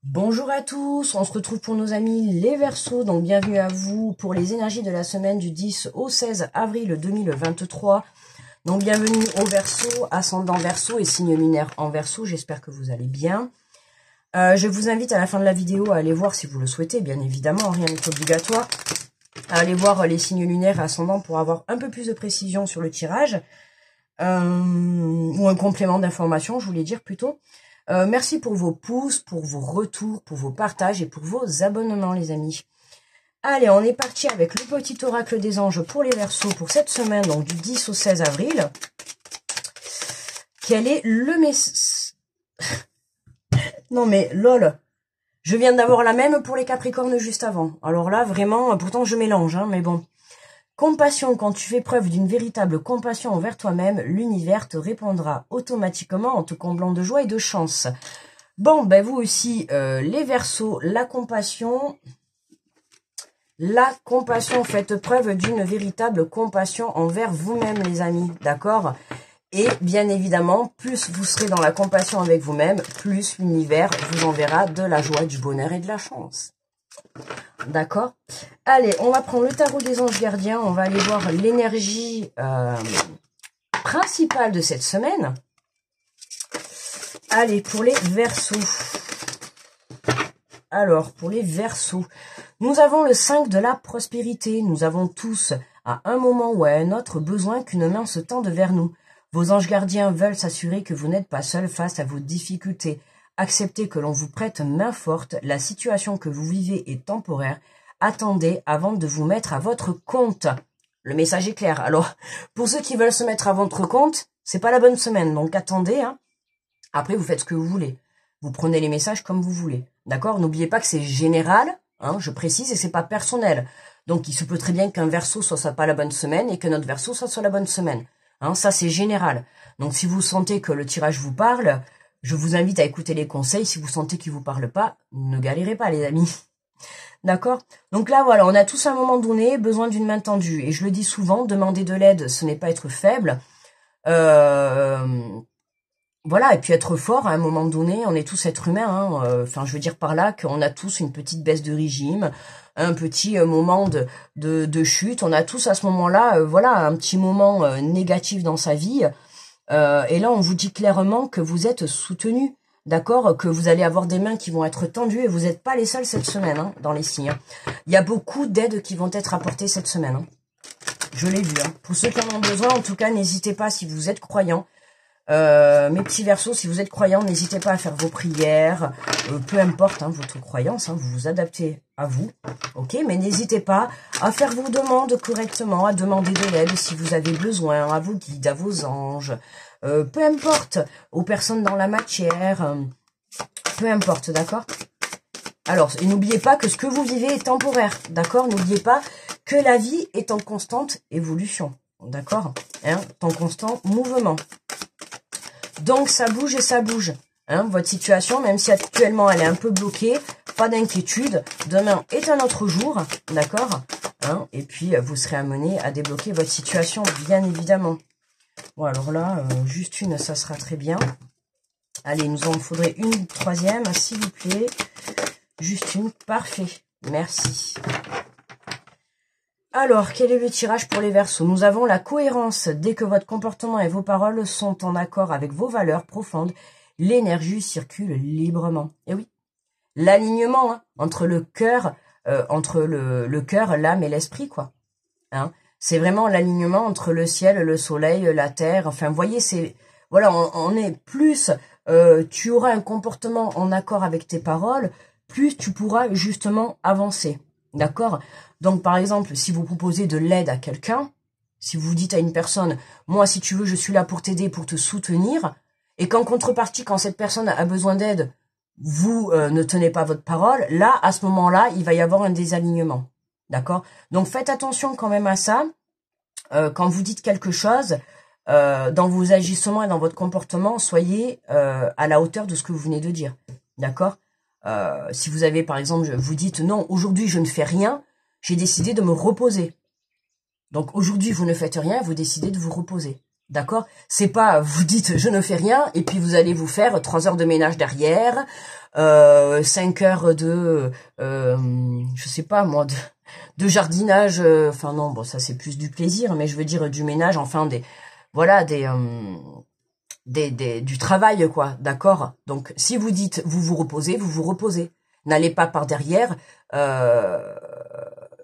Bonjour à tous, on se retrouve pour nos amis les Verseaux, donc bienvenue à vous pour les énergies de la semaine du 10 au 16 avril 2023. Donc bienvenue aux Verseaux, ascendant Verseau et signe lunaire en Verseau, j'espère que vous allez bien. Je vous invite à la fin de la vidéo à aller voir si vous le souhaitez, bien évidemment, rien n'est obligatoire, à aller voir les signes lunaires ascendants pour avoir un peu plus de précision sur le tirage, ou un complément d'information, je voulais dire plutôt. Merci pour vos pouces, pour vos retours, pour vos partages et pour vos abonnements, les amis. Allez, on est parti avec le petit oracle des anges pour les Verseaux pour cette semaine, donc du 10 au 16 avril. Quel est le message? Non mais, lol. Je viens d'avoir la même pour les Capricornes juste avant. Alors là, vraiment, pourtant je mélange, hein, mais bon. Compassion, quand tu fais preuve d'une véritable compassion envers toi-même, l'univers te répondra automatiquement en te comblant de joie et de chance. Bon, ben vous aussi, les Verseaux, la compassion, faites preuve d'une véritable compassion envers vous-même, les amis, d'accord? Et bien évidemment, plus vous serez dans la compassion avec vous-même, plus l'univers vous enverra de la joie, du bonheur et de la chance. D'accord? Allez, on va prendre le tarot des anges gardiens. On va aller voir l'énergie principale de cette semaine. Allez, pour les Verseaux. Alors, pour les Verseaux, nous avons le 5 de la prospérité. Nous avons tous, à un moment ou à un autre, besoin qu'une main se tende vers nous. Vos anges gardiens veulent s'assurer que vous n'êtes pas seul face à vos difficultés. Acceptez que l'on vous prête main forte. La situation que vous vivez est temporaire. Attendez avant de vous mettre à votre compte. Le message est clair. Alors, pour ceux qui veulent se mettre à votre compte, c'est pas la bonne semaine. Donc, attendez. Hein. Après, vous faites ce que vous voulez. Vous prenez les messages comme vous voulez. D'accord? N'oubliez pas que c'est général. Hein, je précise, et c'est pas personnel. Donc, il se peut très bien qu'un Verseau soit pas la bonne semaine et que notre Verseau soit la bonne semaine. Hein, ça, c'est général. Donc, si vous sentez que le tirage vous parle, je vous invite à écouter les conseils. Si vous sentez qu'il vous parle pas, ne galérez pas, les amis. D'accord? Donc là, voilà, on a tous à un moment donné besoin d'une main tendue. Et je le dis souvent, demander de l'aide, ce n'est pas être faible. Voilà, et puis être fort, à un moment donné, on est tous êtres humains. Hein, enfin, je veux dire par là qu'on a tous une petite baisse de régime, un petit moment de chute. On a tous à ce moment-là, voilà, un petit moment négatif dans sa vie. Et là, on vous dit clairement que vous êtes soutenu. D'accord, que vous allez avoir des mains qui vont être tendues et vous n'êtes pas les seuls cette semaine hein, dans les signes. Hein. Il y a beaucoup d'aides qui vont être apportées cette semaine. Hein. Je l'ai vu. Hein. Pour ceux qui en ont besoin, en tout cas, n'hésitez pas si vous êtes croyants. Mes petits Verseaux, si vous êtes croyants, n'hésitez pas à faire vos prières. Peu importe hein, votre croyance, hein, vous vous adaptez à vous. Ok, mais n'hésitez pas à faire vos demandes correctement, à demander de l'aide si vous avez besoin, à vos guides, à vos anges. Peu importe, aux personnes dans la matière, peu importe, d'accord? Alors, n'oubliez pas que ce que vous vivez est temporaire, d'accord? N'oubliez pas que la vie est en constante évolution, d'accord? Hein, en constant mouvement. Donc, ça bouge et ça bouge. Hein, votre situation, même si actuellement elle est un peu bloquée, pas d'inquiétude. Demain est un autre jour, d'accord? Hein, et puis, vous serez amené à débloquer votre situation, bien évidemment. Bon, alors là, juste une, ça sera très bien. Allez, il nous en faudrait une troisième, s'il vous plaît. Juste une, parfait. Merci. Alors, quel est le tirage pour les Verseaux? Nous avons la cohérence. Dès que votre comportement et vos paroles sont en accord avec vos valeurs profondes, l'énergie circule librement. Et oui, l'alignement hein, entre le cœur, l'âme et l'esprit, quoi. Hein? C'est vraiment l'alignement entre le ciel, le soleil, la terre. Enfin, vous voyez, c'est voilà, on est plus. Tu auras un comportement en accord avec tes paroles, plus tu pourras justement avancer. D'accord? Donc, par exemple, si vous proposez de l'aide à quelqu'un, si vous dites à une personne, moi, si tu veux, je suis là pour t'aider, pour te soutenir, et qu'en contrepartie, quand cette personne a besoin d'aide, vous ne tenez pas votre parole, là, à ce moment-là, il va y avoir un désalignement. D'accord? Donc, faites attention quand même à ça. Quand vous dites quelque chose, dans vos agissements et dans votre comportement, soyez à la hauteur de ce que vous venez de dire. D'accord? Si vous avez, par exemple, vous dites, non, aujourd'hui, je ne fais rien, j'ai décidé de me reposer. Donc, aujourd'hui, vous ne faites rien, vous décidez de vous reposer. D'accord? C'est pas, vous dites, je ne fais rien, et puis vous allez vous faire 3 heures de ménage derrière, 5 heures de, je sais pas moi, de jardinage, enfin non, bon, ça c'est plus du plaisir, mais je veux dire du ménage, enfin voilà, du travail, quoi, d'accord? Donc, si vous dites, vous vous reposez, vous vous reposez. N'allez pas par derrière,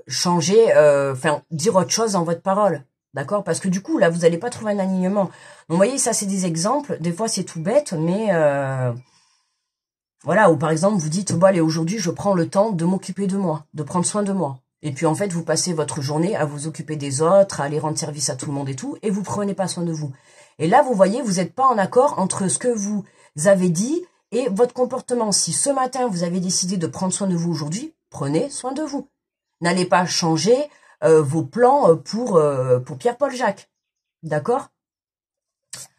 changer, enfin, dire autre chose dans votre parole. D'accord? Parce que du coup, là, vous n'allez pas trouver un alignement. Donc, vous voyez, ça, c'est des exemples. Des fois, c'est tout bête, mais voilà. Ou par exemple, vous dites, bon, allez, aujourd'hui, je prends le temps de m'occuper de moi, de prendre soin de moi. Et puis, en fait, vous passez votre journée à vous occuper des autres, à aller rendre service à tout le monde et tout, et vous prenez pas soin de vous. Et là, vous voyez, vous n'êtes pas en accord entre ce que vous avez dit et votre comportement. Si ce matin, vous avez décidé de prendre soin de vous aujourd'hui, prenez soin de vous. N'allez pas changer vos plans pour Pierre-Paul Jacques. D'accord?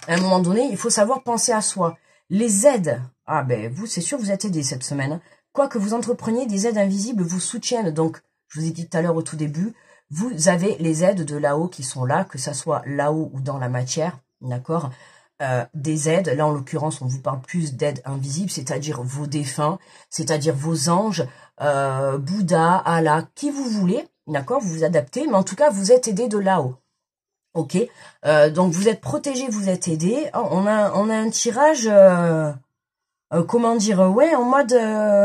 À un moment donné, il faut savoir penser à soi. Les aides, ah ben vous, c'est sûr, vous êtes aidés cette semaine. Quoi que vous entrepreniez, des aides invisibles vous soutiennent. Donc, je vous ai dit tout à l'heure au tout début, vous avez les aides de là-haut qui sont là, que ça soit là-haut ou dans la matière, d'accord? Des aides, là en l'occurrence, on vous parle plus d'aides invisibles, c'est-à-dire vos défunts, c'est-à-dire vos anges, Bouddha, Allah, qui vous voulez, d'accord? Vous vous adaptez, mais en tout cas, vous êtes aidés de là-haut. Ok, donc vous êtes protégés, vous êtes aidés. Oh, on a un tirage, comment dire, ouais, en mode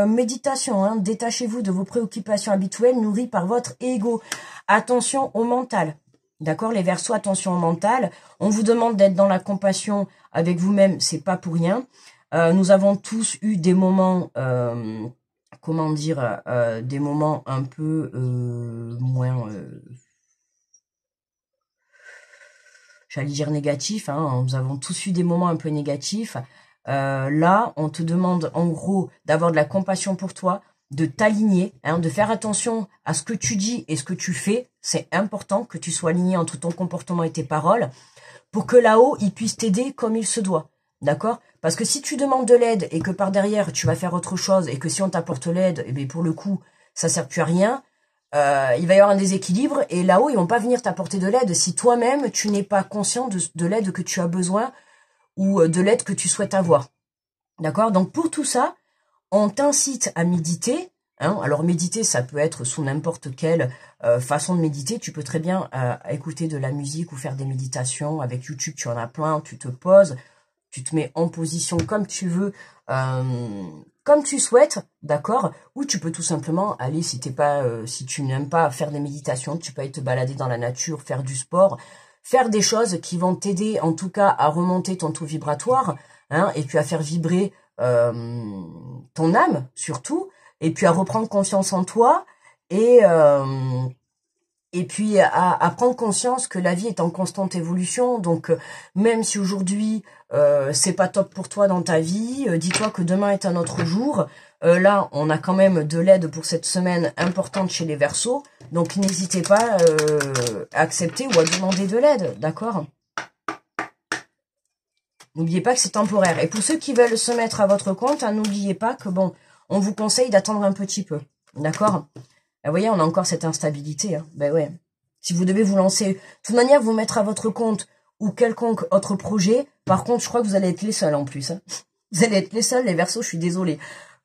méditation. Hein. Détachez-vous de vos préoccupations habituelles nourries par votre ego. Attention au mental. D'accord, les Verseaux, attention au mental. On vous demande d'être dans la compassion avec vous-même, c'est pas pour rien. Nous avons tous eu des moments, comment dire, des moments un peu moins... j'allais dire négatif, hein, nous avons tous eu des moments un peu négatifs. Là, on te demande en gros d'avoir de la compassion pour toi, de t'aligner, hein, de faire attention à ce que tu dis et ce que tu fais. C'est important que tu sois aligné entre ton comportement et tes paroles pour que là-haut, ils puissent t'aider comme il se doit. D'accord? Parce que si tu demandes de l'aide et que par derrière, tu vas faire autre chose et que si on t'apporte l'aide, eh bien, pour le coup, ça sert plus à rien, il va y avoir un déséquilibre et là-haut, ils vont pas venir t'apporter de l'aide si toi-même, tu n'es pas conscient de l'aide que tu as besoin ou de l'aide que tu souhaites avoir. D'accord? Donc, pour tout ça, on t'incite à méditer. Hein. Alors, méditer, ça peut être sous n'importe quelle façon de méditer. Tu peux très bien écouter de la musique ou faire des méditations. Avec YouTube, tu en as plein. Tu te poses, tu te mets en position comme tu veux, comme tu souhaites, d'accord? Ou tu peux tout simplement aller, si tu n'aimes pas faire des méditations, tu peux aller te balader dans la nature, faire du sport, faire des choses qui vont t'aider, en tout cas, à remonter ton taux vibratoire, hein, et puis à faire vibrer ton âme, surtout, et puis à reprendre confiance en toi, et puis à prendre conscience que la vie est en constante évolution. Donc même si aujourd'hui c'est pas top pour toi dans ta vie, dis-toi que demain est un autre jour. Là, on a quand même de l'aide pour cette semaine importante chez les Verseaux. Donc n'hésitez pas à accepter ou à demander de l'aide, d'accord? N'oubliez pas que c'est temporaire. Et pour ceux qui veulent se mettre à votre compte, hein, n'oubliez pas que bon, on vous conseille d'attendre un petit peu, d'accord? Vous voyez, on a encore cette instabilité. Hein. Ben ouais. Si vous devez vous lancer, de toute manière, vous mettre à votre compte ou quelconque autre projet, par contre, je crois que vous allez être les seuls en plus. Hein. Vous allez être les seuls, les Verseaux, je suis désolée.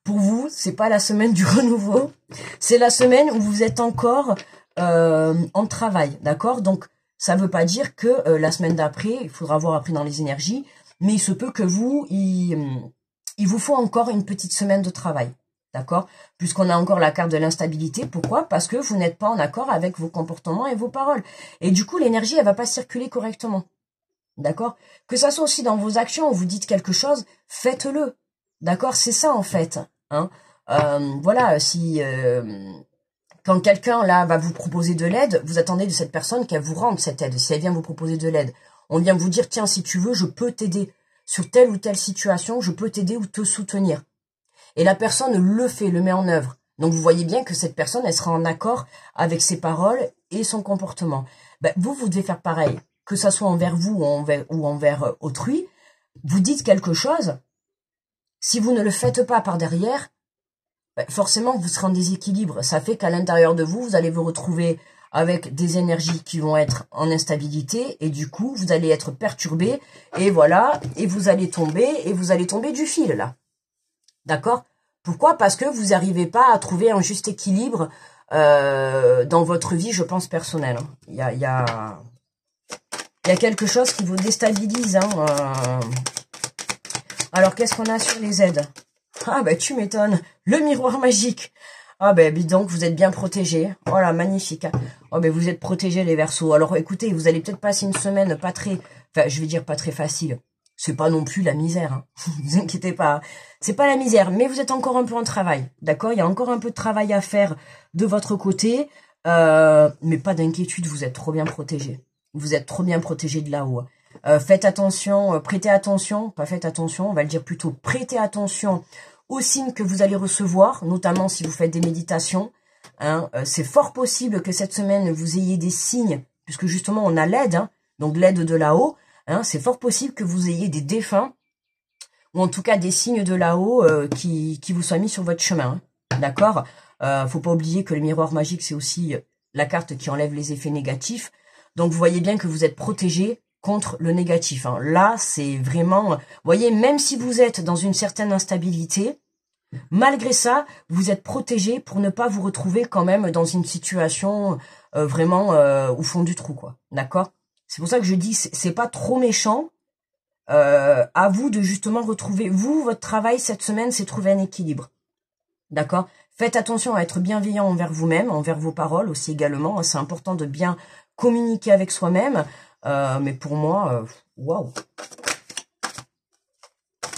Pour vous, c'est pas la semaine du renouveau, c'est la semaine où vous êtes encore en travail, d'accord? Donc, ça veut pas dire que la semaine d'après, il faudra voir après dans les énergies, mais il se peut que il vous faut encore une petite semaine de travail. D'accord? Puisqu'on a encore la carte de l'instabilité. Pourquoi? Parce que vous n'êtes pas en accord avec vos comportements et vos paroles. Et du coup, l'énergie, elle va pas circuler correctement. D'accord? Que ça soit aussi dans vos actions, vous dites quelque chose, faites-le. D'accord? C'est ça, en fait. Hein? Voilà, si... quand quelqu'un, là, va vous proposer de l'aide, vous attendez de cette personne qu'elle vous rende cette aide. Si elle vient vous proposer de l'aide, on vient vous dire, tiens, si tu veux, je peux t'aider. Sur telle ou telle situation, je peux t'aider ou te soutenir. Et la personne le fait, le met en œuvre. Donc, vous voyez bien que cette personne, elle sera en accord avec ses paroles et son comportement. Ben, vous devez faire pareil. Que ça soit envers vous ou envers autrui. Vous dites quelque chose. Si vous ne le faites pas par derrière, ben, forcément, vous serez en déséquilibre. Ça fait qu'à l'intérieur de vous, vous allez vous retrouver avec des énergies qui vont être en instabilité, et du coup, vous allez être perturbé, et voilà, et vous allez tomber du fil, là. D'accord? Pourquoi? Parce que vous n'arrivez pas à trouver un juste équilibre dans votre vie, je pense, personnelle. Il y a quelque chose qui vous déstabilise. Alors, qu'est-ce qu'on a sur les aides? Ah, ben, tu m'étonnes. Le miroir magique. Ah, ben, donc, vous êtes bien protégés. Oh là, magnifique. Oh, ben, vous êtes protégés, les Verseaux. Alors, écoutez, vous allez peut-être passer une semaine pas très... Enfin, je vais dire pas très facile. C'est pas non plus la misère. Hein. Vous inquiétez pas. C'est pas la misère, mais vous êtes encore un peu en travail. D'accord? Il y a encore un peu de travail à faire de votre côté. Mais pas d'inquiétude, vous êtes trop bien protégés. Vous êtes trop bien protégés de là-haut. Faites attention, prêtez attention, pas faites attention, on va le dire plutôt, prêtez attention aux signes que vous allez recevoir, notamment si vous faites des méditations. Hein, c'est fort possible que cette semaine, vous ayez des signes, puisque justement on a l'aide, hein, donc l'aide de là-haut. Hein, c'est fort possible que vous ayez des défunts, ou en tout cas des signes de là-haut qui vous soient mis sur votre chemin. Hein, d'accord? Faut pas oublier que le miroir magique, c'est aussi la carte qui enlève les effets négatifs. Donc vous voyez bien que vous êtes protégé contre le négatif. Hein. Là, c'est vraiment... Vous voyez, même si vous êtes dans une certaine instabilité, malgré ça, vous êtes protégé pour ne pas vous retrouver quand même dans une situation vraiment au fond du trou, quoi. D'accord? C'est pour ça que je dis, c'est pas trop méchant. À vous de justement retrouver... Vous, votre travail cette semaine, c'est trouver un équilibre. D'accord? Faites attention à être bienveillant envers vous-même, envers vos paroles aussi également. C'est important de bien communiquer avec soi-même. Mais pour moi, waouh.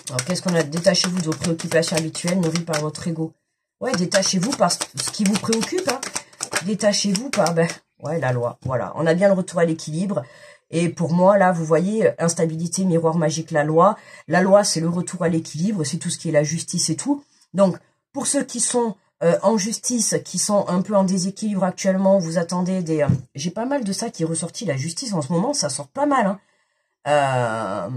Alors, qu'est-ce qu'on a? Détachez-vous de vos préoccupations habituelles nourries par votre ego. Ouais, détachez-vous par ce qui vous préoccupe. Hein. Détachez-vous par, ouais, la loi. Voilà, on a bien le retour à l'équilibre. Et pour moi, là, vous voyez, instabilité, miroir magique, la loi. La loi, c'est le retour à l'équilibre, c'est tout ce qui est la justice et tout. Donc, pour ceux qui sont en justice, qui sont un peu en déséquilibre actuellement, vous attendez des... J'ai pas mal de ça qui est ressorti, la justice en ce moment, ça sort pas mal. Hein.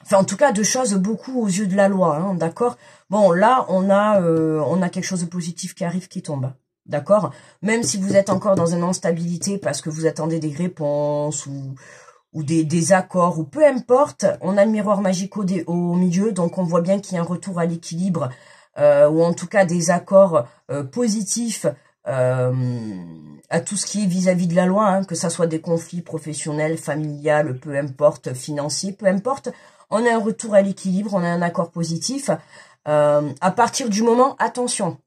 Enfin, en tout cas, de choses beaucoup aux yeux de la loi, hein, d'accord? Bon, là, on a quelque chose de positif qui arrive, qui tombe, d'accord? Même si vous êtes encore dans une instabilité parce que vous attendez des réponses ou des accords, ou peu importe, on a le miroir magique au milieu, donc on voit bien qu'il y a un retour à l'équilibre, ou en tout cas des accords positifs à tout ce qui est vis-à-vis de la loi, hein, que ça soit des conflits professionnels, familiales, peu importe, financiers, peu importe, on a un retour à l'équilibre, on a un accord positif. À partir du moment, attention,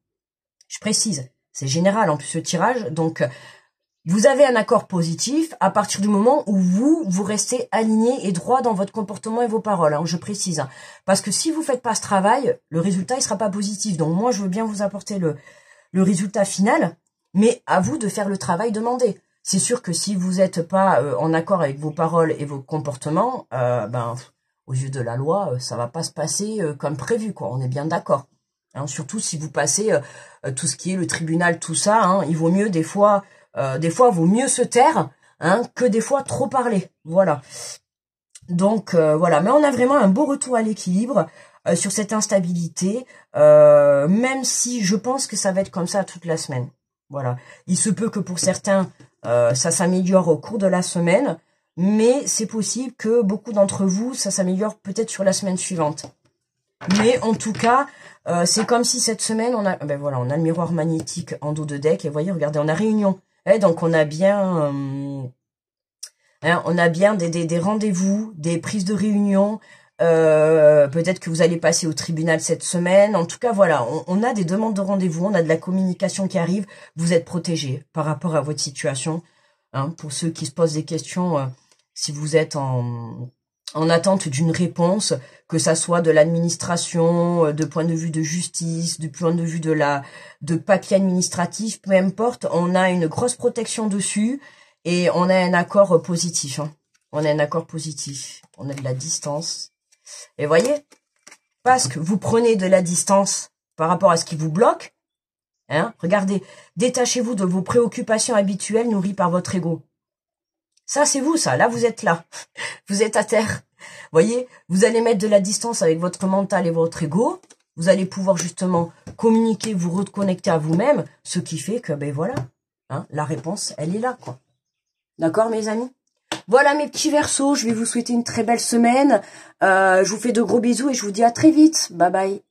je précise, c'est général en plus ce tirage, donc vous avez un accord positif à partir du moment où vous restez aligné et droit dans votre comportement et vos paroles, hein, je précise. Hein. Parce que si vous faites pas ce travail, le résultat il sera pas positif. Donc moi je veux bien vous apporter le résultat final, mais à vous de faire le travail demandé. C'est sûr que si vous n'êtes pas en accord avec vos paroles et vos comportements, aux yeux de la loi, ça va pas se passer comme prévu, quoi. On est bien d'accord. Hein, surtout si vous passez tout ce qui est le tribunal, tout ça, hein, il vaut mieux des fois vaut mieux se taire hein, que des fois trop parler. Voilà. Donc voilà, mais on a vraiment un beau retour à l'équilibre sur cette instabilité, même si je pense que ça va être comme ça toute la semaine. Voilà. Il se peut que pour certains, ça s'améliore au cours de la semaine, mais c'est possible que beaucoup d'entre vous, ça s'améliore peut-être sur la semaine suivante. Mais en tout cas, c'est comme si cette semaine, on a le miroir magnétique en dos de deck, et vous voyez, regardez, on a réunion. Donc on a bien des rendez-vous, des prises de réunion, peut-être que vous allez passer au tribunal cette semaine. En tout cas, voilà, on a des demandes de rendez-vous, on a de la communication qui arrive. Vous êtes protégés par rapport à votre situation. Hein, pour ceux qui se posent des questions, si vous êtes en attente d'une réponse, que ça soit de l'administration, de point de vue de justice, du point de vue de papier administratif, peu importe, on a une grosse protection dessus et on a un accord positif. Hein. On a un accord positif. On a de la distance. Et voyez, parce que vous prenez de la distance par rapport à ce qui vous bloque, hein, regardez, détachez-vous de vos préoccupations habituelles nourries par votre ego. Ça, c'est vous, ça. Là, vous êtes là. Vous êtes à terre. Voyez, vous allez mettre de la distance avec votre mental et votre ego. Vous allez pouvoir justement communiquer, vous reconnecter à vous-même, ce qui fait que, voilà, Hein, la réponse, elle est là, quoi. D'accord, mes amis? Voilà mes petits Verseaux, je vais vous souhaiter une très belle semaine. Je vous fais de gros bisous et je vous dis à très vite. Bye bye.